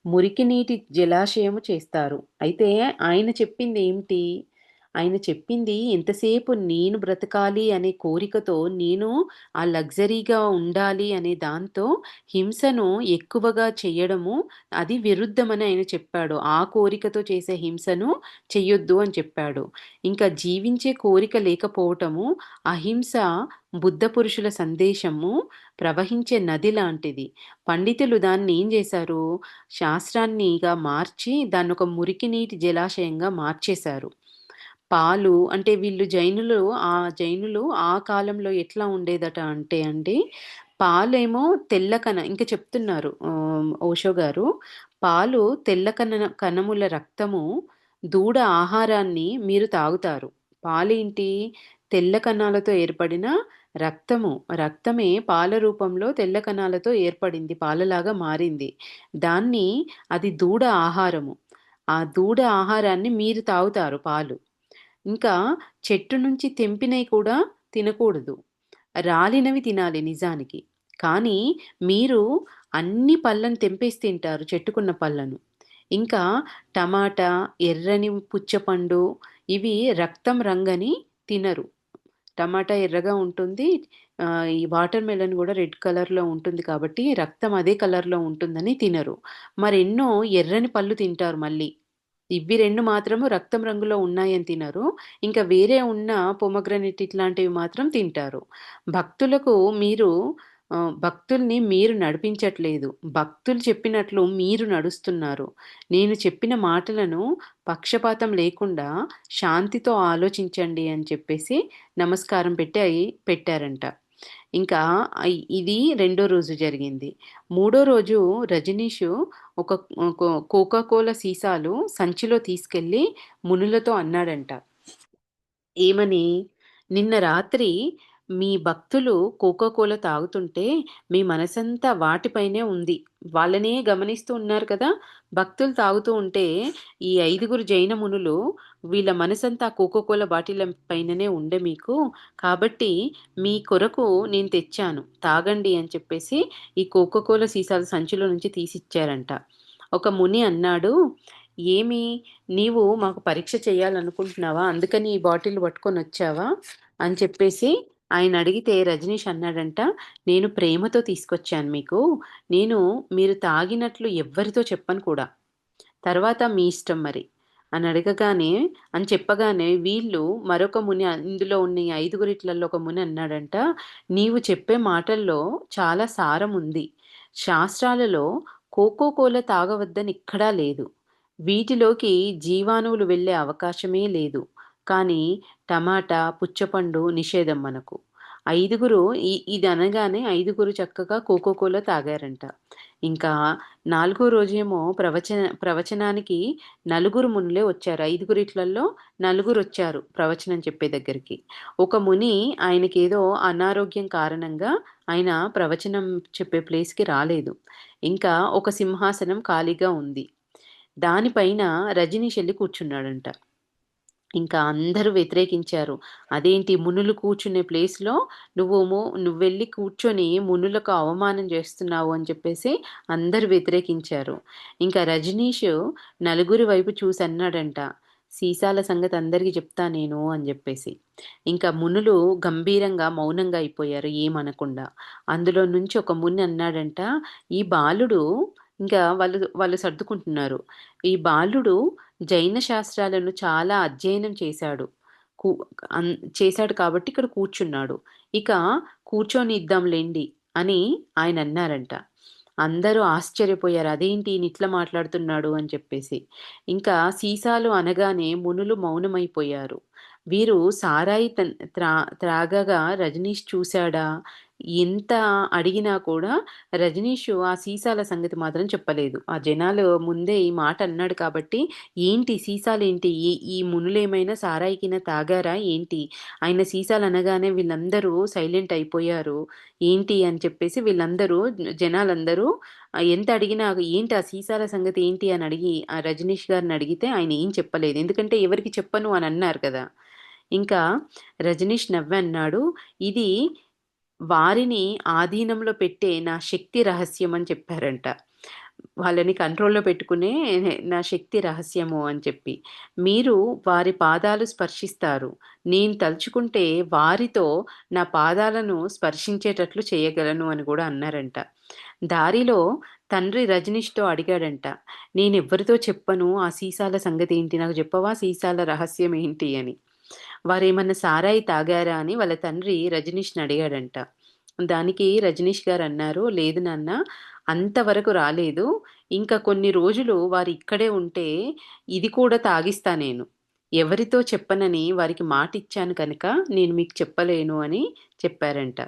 మురికి నీటి జలాశయము చేస్తారు. అయితే ఆయన చెప్పిందేంటి? ఆయన చెప్పింది ఎంతసేపు నేను బ్రతకాలి అనే కోరికతో, నేను ఆ లగ్జరీగా ఉండాలి అనే దాంతో హింసను ఎక్కువగా చెయ్యడము అది విరుద్ధమని ఆయన చెప్పాడు. ఆ కోరికతో చేసే హింసను చెయ్యొద్దు అని చెప్పాడు. ఇంకా జీవించే కోరిక లేకపోవటము అహింస బుద్ధ పురుషుల సందేశము ప్రవహించే నది లాంటిది. పండితులు దాన్ని ఏం చేశారు? శాస్త్రాన్నిగా మార్చి దాన్నొక మురికి నీటి జలాశయంగా మార్చేశారు. పాలు అంటే వీళ్ళు జైనులు ఆ కాలంలో ఎట్లా ఉండేదట అంటే అండి, పాలేమో ఇంక చెప్తున్నారు ఓషో గారు, "పాలు కణముల రక్తము, దూడ ఆహారాన్ని మీరు తాగుతారు. పాలేంటి? తెల్ల కణాలతో ఏర్పడిన రక్తము. రక్తమే పాల రూపంలో తెల్ల కణాలతో ఏర్పడింది. పాలలాగా మారింది. దాన్ని అది దూడ ఆహారము. ఆ దూడ ఆహారాన్ని మీరు తాగుతారు పాలు. ఇంకా చెట్టు నుంచి తెంపినయి కూడా తినకూడదు. రాలినవి తినాలి నిజానికి. కానీ మీరు అన్ని పళ్ళను తెంపేసి తింటారు చెట్టుకున్న పళ్ళను. ఇంకా టమాటా, ఎర్రని పుచ్చపండు ఇవి రక్తం రంగని తినరు. టమాటా ఎర్రగా ఉంటుంది. ఈ వాటర్ మెలన్ గూడా రెడ్ కలర్‌లో ఉంటుంది కాబట్టి రక్తం అదే కలర్‌లో ఉంటుందని తినరు. మరెన్నో ఎర్రని పళ్ళు తింటారు మళ్ళీ. ఇవి 2 మాత్రము రక్తం రంగులో ఉన్నాయని తినరు. ఇంకా వేరే ఉన్న పొమోగ్రానేట్ ఇట్లాంటివి మాత్రం తింటారు. భక్తులకు మీరు భక్తుల్ని మీరు నడిపించట్లేదు. భక్తులు చెప్పినట్లు మీరు నడుస్తున్నారు. నేను చెప్పిన మాటలను పక్షపాతం లేకుండా శాంతితో ఆలోచించండి అని చెప్పేసి నమస్కారం పెట్టారంట. ఇంకా ఇది రెండో రోజు జరిగింది. మూడో రోజు రజనీషు ఒక కోకా కోలా సీసాలు సంచిలో తీసుకెళ్ళి మునులతో అన్నాడంట. ఏమని? "నిన్న రాత్రి మీ భక్తులు కోకో కోలా తాగుతుంటే మీ మనసంతా వాటిపైనే ఉంది. వాళ్ళనే గమనిస్తూ ఉన్నారు కదా! భక్తులు తాగుతూ ఉంటే ఈ 5గురు జైన మునులు వీళ్ళ మనసంతా కోకో కోలా బాటిళ్ళ పైననే ఉండే మీకు. కాబట్టి మీ కొరకు నేను తెచ్చాను. తాగండి అని చెప్పేసి ఈ కోకో కోలా సీసాలు సంచిలో నుంచి తీసిచ్చారంట. ఒక ముని అన్నాడు, "ఏమి నీవు మాకు పరీక్ష చేయాలనుకుంటున్నావా? అందుకని ఈ బాటిల్ పట్టుకొనొచ్చావా?" అని చెప్పేసి ఆయనడిగితే రజనీష్ అన్నాడంట, "నేను ప్రేమతో తీసుకొచ్చాను మీకు. నేను మీరు తాగినట్లు ఎవ్వరితో చెప్పను కూడా. తర్వాత మీ ఇష్టం మరి" అని చెప్పగానే వీళ్ళు మరొక ముని ఇందులో ఉన్న ఈ 5గురిట్లలో ఒక ముని అన్నాడంట, "నీవు చెప్పే మాటల్లో చాలా సారం ఉంది. శాస్త్రాలలో కోకో కోలా తాగవద్దని ఎక్కడా లేదు. వీటిలోకి జీవాణువులు వెళ్ళే అవకాశమే లేదు. కానీ టమాటా, పుచ్చపండు నిషేధం మనకు." ఐదుగురు ఇది అనగానే ఐదుగురు చక్కగా కోకో కోలా తాగారంట. ఇంకా నాలుగో రోజేమో ప్రవచనానికి నలుగురు మునులే వచ్చారు. ఐదుగురిట్లల్లో నలుగురొచ్చారు ప్రవచనం చెప్పే దగ్గరికి. ఒక ముని ఆయనకేదో అనారోగ్యం కారణంగా ఆయన ప్రవచనం చెప్పే ప్లేస్‌కి రాలేదు. ఇంకా ఒక సింహాసనం ఖాళీగా ఉంది. దానిపైన రజనీష్ ఎళ్లి కూర్చున్నాడంట. ఇంకా అందరూ వ్యతిరేకించారు. "అదేంటి మునులు కూర్చునే ప్లేస్‌లో నువ్వెళ్లి కూర్చొని మునులకు అవమానం చేస్తున్నావు" అని చెప్పేసి అందరూ వ్యతిరేకించారు. ఇంకా రజనీష్ నలుగురి వైపు చూసి అన్నాడంట, "సీసాల సంగతి అందరికి చెప్తా నేను" అని జెప్పేసి. ఇంకా మునులు గంభీరంగా మౌనంగా అయిపోయారు ఏమనకుండా. అందులో నుంచి ఒక ముని అన్నాడంట, "ఈ బాలుడు" ఇంకా వాళ్ళు వాళ్ళు సర్దుకుంటున్నారు. "ఈ బాలుడు జైన శాస్త్రాలను చాలా అధ్యయనం చేశాడు. కు అన్ చేశాడు కాబట్టి ఇక్కడ కూర్చున్నాడు. ఇక కూర్చొనిద్దాం లెండి" అని ఆయనన్నారంట. అందరూ ఆశ్చర్యపోయారు. అదేంటి ఈయనిట్లా మాట్లాడుతున్నాడు అని చెప్పేసి. ఇంకా సీసాలు అనగానే మునులు మౌనమైపోయారు. వీరు సారాయి త్రాగగా రజనీష్ చూసాడా? ఎంత అడిగినా కూడా రజనీష్ ఆ సీసాల సంగతి మాత్రం చెప్పలేదు. ఆ జనాలు ముందే ఈ మాట అన్నాడు కాబట్టి, ఏంటి సీసాలేంటి? ఈ ఈ మునులేమైనా సారాయికినా తాగారా ఏంటి? ఆయన సీసాలనగానే వీళ్ళందరూ సైలెంట్ అయిపోయారు. ఏంటి అని చెప్పేసి వీళ్ళందరూ జనాలందరూ ఎంత అడిగినా ఏంటి ఆ సీసాల సంగతి ఏంటి అని అడిగి ఆ రజనీష్ గారిని అడిగితే ఆయన ఏం చెప్పలేదు. ఎందుకంటే ఎవరికీ చెప్పను అని అన్నారు కదా! ఇంకా రజనీష్ నవ్వన్నాడు, "ఇది వారిని ఆధీనంలో పెట్టే నా శక్తి రహస్యం" అని చెప్పారంట. వాళ్ళని కంట్రోల్‌లో పెట్టుకునే నా శక్తి రహస్యము అని చెప్పి. "మీరు వారి పాదాలు స్పర్శిస్తారు. నేను తలుచుకుంటే వారితో నా పాదాలను స్పర్శించేటట్లు చేయగలను" అని గూడా అన్నారంట. దారిలో తండ్రి రజనీష్‌తో అడిగాడంట, "నేనెవ్వరితో చెప్పను. ఆ సీసాల సంగతేంటి? నాకు చెప్పవా సీసాల రహస్యం ఏంటి" అని. వారేమన్నా సారాయి తాగారా అని వాళ్ళ తండ్రి రజనీష్‌ని అడిగాడంట. దానికి రజనీష్ గారన్నారు, "లేదు నాన్న అంతవరకు రాలేదు. ఇంకా కొన్ని రోజులు వారిక్కడే ఉంటే ఇది కూడా తాగిస్తా నేను. ఎవరితో చెప్పనని వారికి మాటిచ్చాను కనుక నేను మీకు చెప్పలేను" అని చెప్పారంట.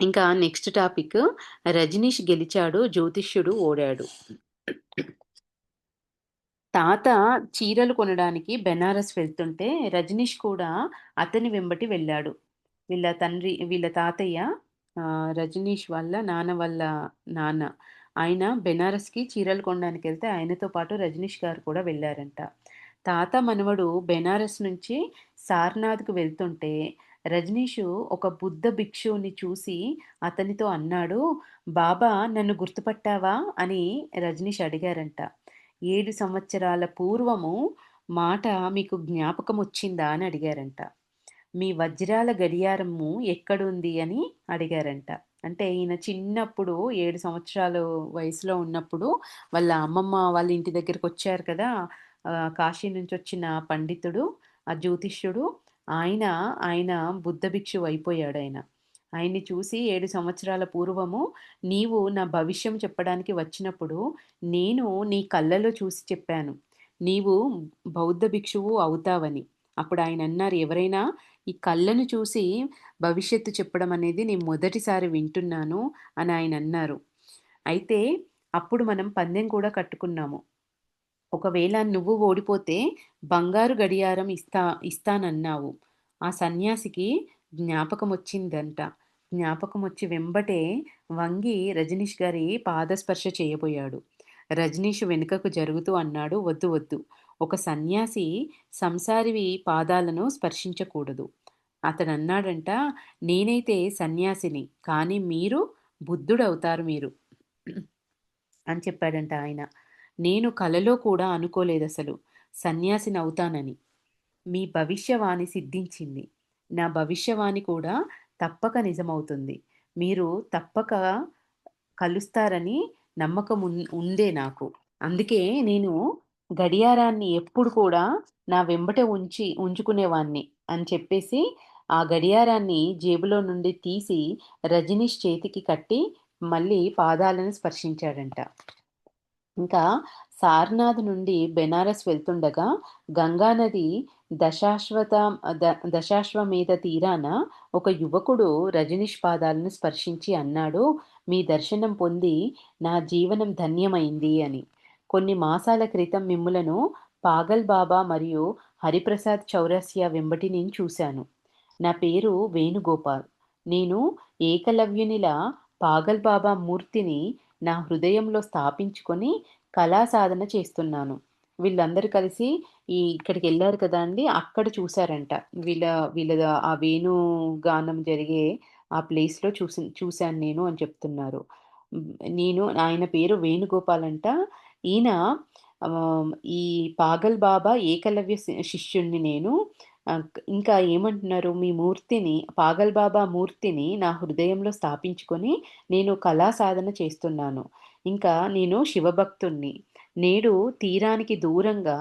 ఇంకా నెక్స్ట్ టాపిక్ 'రజనీష్ గెలిచాడు, జ్యోతిష్యుడు ఓడాడు.' తాత చీరలు కొనడానికి బెనారస్ వెళ్తుంటే రజనీష్ కూడా అతని వెంబటి వెళ్ళాడు. వీళ్ళ తాతయ్య రజనీష్ వాళ్ళ నాన్న వాళ్ళ నాన్న. ఆయన బెనారస్‌కి చీరలు కొనడానికెళ్తే ఆయనతో పాటు రజనీష్ గారు కూడా వెళ్లారంట. తాత మనవడు బెనారస్ నుంచి సారనాథ్‌కు వెళ్తుంటే రజనీషు ఒక బుద్ధ భిక్షువుని చూసి అతనితో అన్నాడు, "బాబా నన్ను గుర్తుపట్టావా?" అని రజనీష్ అడిగారంట. 7 సంవత్సరాల పూర్వము మాట మీకు జ్ఞాపకమొచ్చిందా అని అడిగారంట. మీ వజ్రాల గడియారము ఎక్కడుంది అని అడిగారంట. అంటే ఈయన చిన్నప్పుడు 7 సంవత్సరాలు వయసులో ఉన్నప్పుడు వాళ్ళ అమ్మమ్మ వాళ్ళ ఇంటి దగ్గరకొచ్చారు కదా! కాశీ నుంచొచ్చిన పండితుడు, ఆ జ్యోతిష్యుడు ఆయన, ఆయన బుద్ధ భిక్షువు అయిపోయాడాయన. ఆయన్ని చూసి 7 సంవత్సరాల పూర్వము నీవు నా భవిష్యం చెప్పడానికి వచ్చినప్పుడు నేను నీ కళ్ళలో చూసి చెప్పాను. నీవు బౌద్ధ భిక్షువు అవుతావని. అప్పుడు ఆయనన్నారు, "ఎవరైనా ఈ కళ్ళను చూసి భవిష్యత్తు చెప్పడం అనేది నేను మొదటిసారి వింటున్నాను" అని ఆయనన్నారు. అయితే అప్పుడు మనం పందెం కూడా కట్టుకున్నాము. ఒకవేళ నువ్వు ఓడిపోతే బంగారు గడియారం ఇస్తానన్నావు. ఆ సన్యాసికి జ్ఞాపకమొచ్చిందంట. జ్ఞాపకమొచ్చి వెంబటే వంగి రజనీష్ గారి పాదస్పర్శ చేయబోయాడు. రజనీష్ వెనుకకు జరుగుతూ అన్నాడు, "వద్దు వద్దు. ఒక సన్యాసి సంసారివి పాదాలను స్పర్శించకూడదు." అతడన్నాడంట, "నేనైతే సన్యాసిని. కానీ మీరు బుద్ధుడవుతారు మీరు" అని చెప్పాడంట ఆయన. "నేను కలలో కూడా అనుకోలేదసలు సన్యాసినవుతానని. మీ భవిష్యవాణి సిద్ధించింది. నా భవిష్యవాణి కూడా తప్పక నిజమవుతుంది. మీరు తప్పక కలుస్తారని నమ్మకం ఉందే నాకు. అందుకే నేను గడియారాన్ని ఎప్పుడు కూడా నా వెంబట ఉంచుకునేవాణ్ణి" అని చెప్పేసి, ఆ గడియారాన్ని జేబులో నుండి తీసి రజనీష్ చేతికి కట్టి మళ్ళీ పాదాలను స్పర్శించాడంట. ఇంకా సారనాథ్ నుండి బెనారస్ వెళ్తుండగా గంగానది దశాశ్వత దశాశ్వమేధ తీరాన ఒక యువకుడు రజనీష్ పాదాలను స్పర్శించి అన్నాడు, "మీ దర్శనం పొంది నా జీవనం ధన్యమైంది" అని. "కొన్ని మాసాల క్రితం మిమ్ములను పాగల్ బాబా మరియు హరిప్రసాద్ చౌరసియా వెంబటి నేను చూశాను. నా పేరు వేణుగోపాల్. నేను ఏకలవ్యునిలా పాగల్ బాబా మూర్తిని నా హృదయంలో స్థాపించుకొని కళా సాధన చేస్తున్నాను." వీళ్ళందరూ కలిసి ఇక్కడికెళ్లారు కదండీ! అక్కడ చూసారంట. వీళ్ళ వీళ్ళ ఆ వేణుగానం జరిగే ఆ ప్లేస్‌లో చూసాను నేను అని చెప్తున్నారు. హ్మ్. ఆయన పేరు వేణుగోపాల్ అంట. ఈయన ఈ పాగల్ బాబా ఏకలవ్య శిష్యుడిని నేను. ఇంకా ఏమంటున్నారు, "మీ మూర్తిని పాగల్ బాబా మూర్తిని నా హృదయంలో స్థాపించుకొని నేను కళా సాధన చేస్తున్నాను. ఇంకా నేను శివభక్తుడిని. నేడు తీరానికి దూరంగా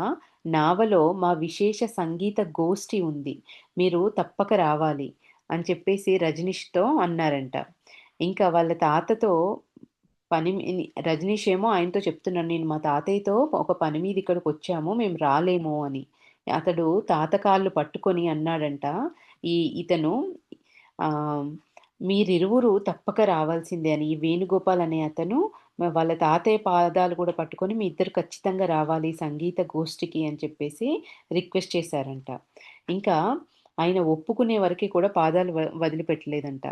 నావలో మా విశేష సంగీత గోష్ఠి ఉంది. మీరు తప్పక రావాలి" అని చెప్పేసి రజనీష్‌తో అన్నారంట. ఇంకా వాళ్ళ తాతతో రజనీష్ ఏమో ఆయనతో చెప్తున్నాడు, "నేను మా తాతయ్యతో ఒక పని మీద ఇక్కడికొచ్చాము. మేము రాలేము" అని. అతడు తాత కాళ్ళు పట్టుకొని అన్నాడంట, ఇతను ఆహ్, "మీరిరువురు తప్పక రావాల్సిందే" అని. ఈ వేణుగోపాల్ అనే అతను వాళ్ళ తాతయ్య పాదాలు కూడా పట్టుకొని, "మీ ఇద్దరు ఖచ్చితంగా రావాలి సంగీత గోష్ఠికి" అని చెప్పేసి రిక్వెస్ట్ చేశారంట. ఇంకా ఆయన ఒప్పుకునే వరకి కూడా పాదాలు వదిలిపెట్టలేదంట.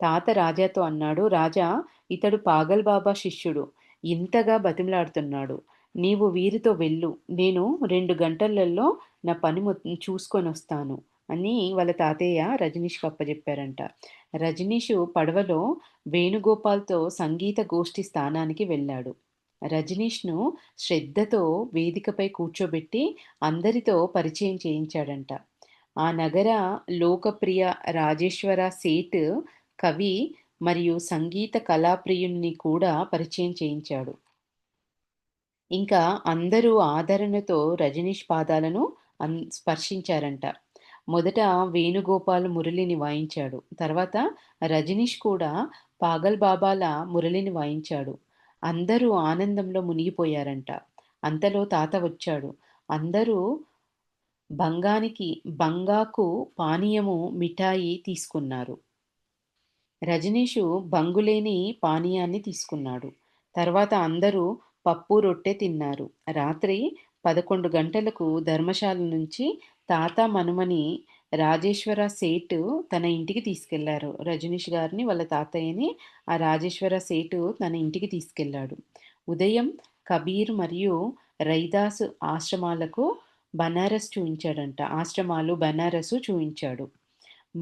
తాత రాజాతో అన్నాడు, "రాజా, ఇతడు పాగల్ బాబా శిష్యుడు. ఇంతగా బతిమలాడుతున్నాడు. నీవు వీరితో వెళ్ళు. నేను 2 గంటలలో నా పని చూసుకొనొస్తాను" అని వాళ్ళ తాతయ్య రజనీష్‌కి అప్పజెప్పారంట. రజనీషు పడవలో వేణుగోపాల్‌తో సంగీత గోష్ఠి స్థానానికి వెళ్ళాడు. రజనీష్‌ను శ్రద్ధతో వేదికపై కూర్చోబెట్టి అందరితో పరిచయం చేయించాడంట. ఆ నగర లోకప్రియ రాజేశ్వర సేఠ్ కవి మరియు సంగీత కళాప్రియుణ్ణి కూడా పరిచయం చేయించాడు. ఇంకా అందరూ ఆదరణతో రజనీష్ పాదాలను స్పర్శించారంట. మొదట వేణుగోపాల్ మురళిని వాయించాడు. తర్వాత రజనీష్ కూడా పాగల్ బాబాల మురళిని వాయించాడు. అందరూ ఆనందంలో మునిగిపోయారంట. అంతలో తాత వచ్చాడు. అందరూ బంగాకు పానీయము, మిఠాయి తీసుకున్నారు. రజనీషు బంగులేని పానీయాన్ని తీసుకున్నాడు. తర్వాత అందరూ పప్పు, రొట్టె తిన్నారు. రాత్రి 11 గంటలకు ధర్మశాల నుంచి తాత మనుమని రాజేశ్వర సేటు తన ఇంటికి తీసుకెళ్లారు. రజనీష్ గారిని, వాళ్ళ తాతయ్యని ఆ రాజేశ్వర సేటు తన ఇంటికి తీసుకెళ్ళాడు. ఉదయం కబీర్ మరియు రైదాస్ ఆశ్రమాలకు బనారస్ చూయించాడంట. బనారసు చూయించాడు.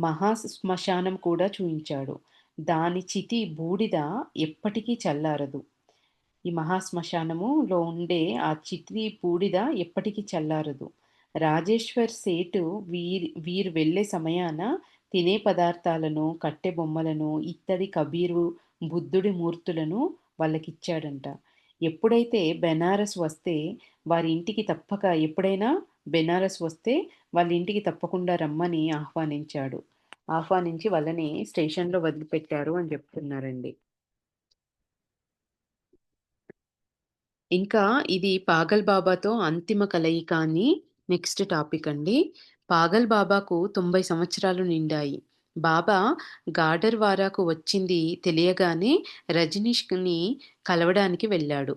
మహాశ్మశానం కూడా చూయించాడు. దాని చితి బూడిద ఎప్పటికీ చల్లారదు. ఈ మహాశ్మశానములో ఉండే ఆ చితి బూడిద ఎప్పటికీ చల్లారదు. రాజేశ్వర్ సేటు వీరు వెళ్ళే సమయాన తినే పదార్థాలను, కట్టె బొమ్మలను, ఇత్తడి కబీరు, బుద్ధుడి మూర్తులను వాళ్ళకిచ్చాడంట. ఎప్పుడైతే బెనారస్ వస్తే వారి ఇంటికి తప్పక ఎప్పుడైనా బెనారస్ వస్తే వాళ్ళ ఇంటికి తప్పకుండా రమ్మని ఆహ్వానించి వాళ్ళని స్టేషన్‌లో వదిలిపెట్టారు అని చెప్తున్నారండి. ఇంకా ఇది పాగల్ బాబాతో అంతిమ కలయిక అని నెక్స్ట్ టాపిక్ అండి. పాగల్ బాబాకు 90 సంవత్సరాలు నిండాయి. బాబా గాడర్‌వారాకు వచ్చింది తెలియగానే రజనీష్‌ని కలవడానికి వెళ్ళాడు.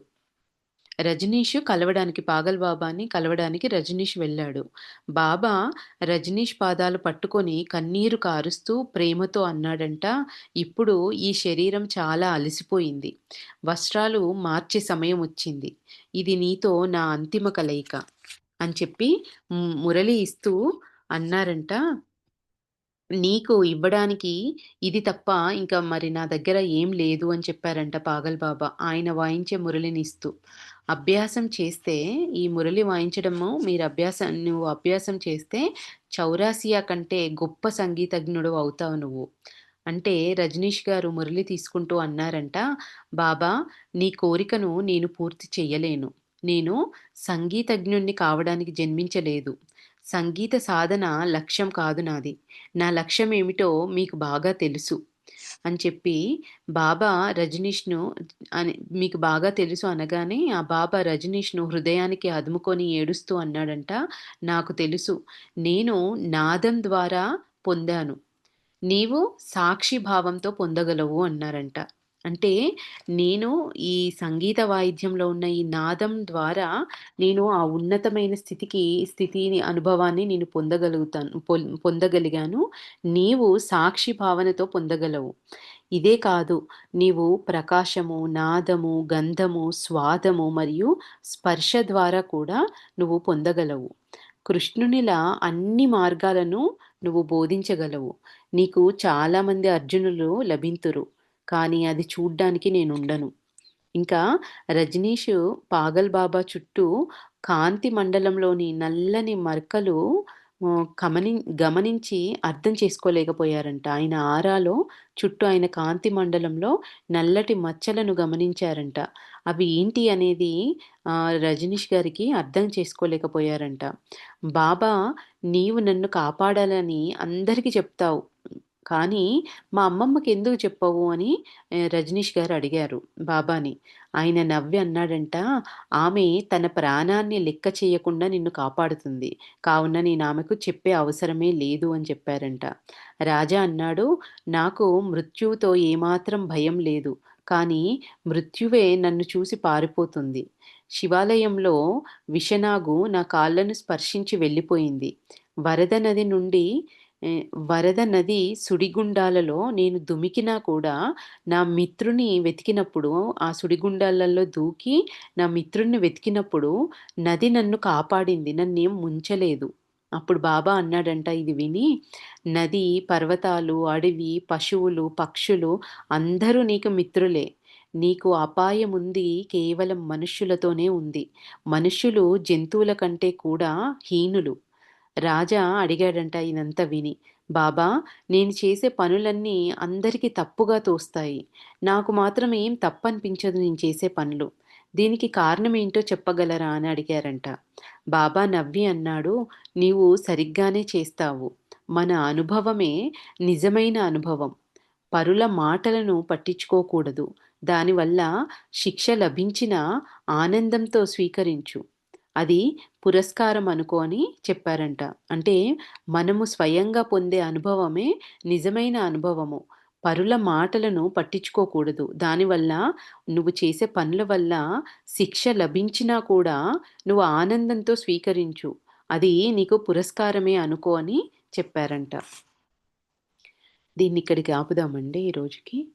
రజనీష్ కలవడానికి పాగల్ బాబాని కలవడానికి రజనీష్ వెళ్ళాడు. బాబా రజనీష్ పాదాలు పట్టుకొని కన్నీరు కారుస్తూ ప్రేమతో అన్నాడంట, "ఇప్పుడు ఈ శరీరం చాలా అలసిపోయింది. వస్త్రాలు మార్చే సమయం వచ్చింది. ఇది నీతో నా అంతిమ కలయిక" అని చెప్పి మురళి ఇస్తూ అన్నారంట, "నీకు ఇవ్వడానికి ఇది తప్ప ఇంకా మరి నా దగ్గర ఏం లేదు" అని చెప్పారంట పాగల్ బాబా ఆయన వాయించే మురళిని ఇస్తూ. "అభ్యాసం చేస్తే ఈ మురళి వాయించడము నువ్వు అభ్యాసం చేస్తే చౌరాసియా కంటే గొప్ప సంగీతజ్ఞుడు అవుతావు నువ్వు" అంటే రజనీష్ గారు మురళి తీసుకుంటూ అన్నారంట, "బాబా, నీ కోరికను నేను పూర్తి చెయ్యలేను. నేను సంగీతజ్ఞుణ్ణి కావడానికి జన్మించలేదు. సంగీత సాధన లక్ష్యం కాదు నాది. నా లక్ష్యమేమిటో మీకు బాగా తెలుసు" అని చెప్పి బాబా రజనీష్‌ను అని మీకు బాగా తెలుసు అనగానే, ఆ బాబా రజనీష్‌ను హృదయానికి అదుముకొని ఏడుస్తూ అన్నాడంట, "నాకు తెలుసు. నేను నాదం ద్వారా పొందాను. నీవు సాక్షి భావంతో పొందగలవు" అన్నారంట. అంటే నేను ఈ సంగీత వాయిద్యంలో ఉన్న ఈ నాదం ద్వారా నేను ఆ ఉన్నతమైన స్థితిని అనుభవాన్ని నేను పొందగలిగాను. నీవు సాక్షి భావనతో పొందగలవు. ఇదే కాదు, నీవు ప్రకాశము, నాదము, గంధము, స్వాదము మరియు స్పర్శ ద్వారా కూడా నువ్వు పొందగలవు. కృష్ణునిలా అన్ని మార్గాలను నువ్వు బోధించగలవు. నీకు చాలామంది అర్జునులు లభింతురు. కానీ అది చూడ్డానికి నేనుండను. ఇంకా రజనీష్ పాగల్ బాబా చుట్టూ కాంతి మండలంలోని నల్లని మరకలు గమనించి అర్థం చేసుకోలేకపోయారంట. ఆయన ఆరాలో చుట్టూ ఆయన కాంతి మండలంలో నల్లటి మచ్చలను గమనించారంట. అవి ఏంటి అనేది రజనీష్ గారికి అర్థం చేసుకోలేకపోయారంట. "బాబా, నీవు నన్ను కాపాడాలని అందరికీ చెప్తావు. కానీ మా అమ్మమ్మకి ఎందుకు చెప్పవు" అని రజనీష్ గారు అడిగారు బాబాని. ఆయన నవ్వి అన్నాడంట, "ఆమె తన ప్రాణాన్ని లెక్క చేయకుండా నిన్ను కాపాడుతుంది. కావున నేనామెకు చెప్పే అవసరమే లేదు" అని చెప్పారంట. రాజా అన్నాడు, "నాకు మృత్యువుతో ఏమాత్రం భయం లేదు. కానీ మృత్యువే నన్ను చూసి పారిపోతుంది. శివాలయంలో విషనాగు నా కాళ్ళను స్పర్శించి వెళ్ళిపోయింది. వరద నది నుండి వరద నది సుడిగుండాలలో నేను దుమికినా కూడా నా మిత్రుని వెతికినప్పుడు, ఆ సుడిగుండాలలో దూకి నా మిత్రుడిని వెతికినప్పుడు నది నన్ను కాపాడింది. నన్నేం ముంచలేదు." అప్పుడు బాబా అన్నాడంట ఇది విని, "నది, పర్వతాలు, అడవి, పశువులు, పక్షులు అందరూ నీకు మిత్రులే. నీకు అపాయముంది కేవలం మనుష్యులతోనే ఉంది. మనుష్యులు జంతువుల కంటే కూడా హీనులు." రాజా అడిగాడంట ఇదంతా విని, "బాబా, నేను చేసే పనులన్నీ అందరికీ తప్పుగా తోస్తాయి. నాకు మాత్రం ఏం తప్పనిపించదు నేను చేసే పనులు. దీనికి కారణమేంటో చెప్పగలరా?" అని అడిగారంట. బాబా నవ్వి అన్నాడు, "నీవు సరిగ్గానే చేస్తావు. మన అనుభవమే నిజమైన అనుభవం. పరుల మాటలను పట్టించుకోకూడదు. దానివల్ల శిక్ష లభించినా ఆనందంతో స్వీకరించు. అది పురస్కారం అనుకో" అని చెప్పారంట. అంటే మనము స్వయంగా పొందే అనుభవమే నిజమైన అనుభవము. పరుల మాటలను పట్టించుకోకూడదు. దానివల్ల నువ్వు చేసే పనుల వల్ల శిక్ష లభించినా కూడా నువ్వు ఆనందంతో స్వీకరించు. అది నీకు పురస్కారమే అనుకో అని చెప్పారంట. దీన్నిక్కడికి ఆపుదామండి ఈ రోజుకి.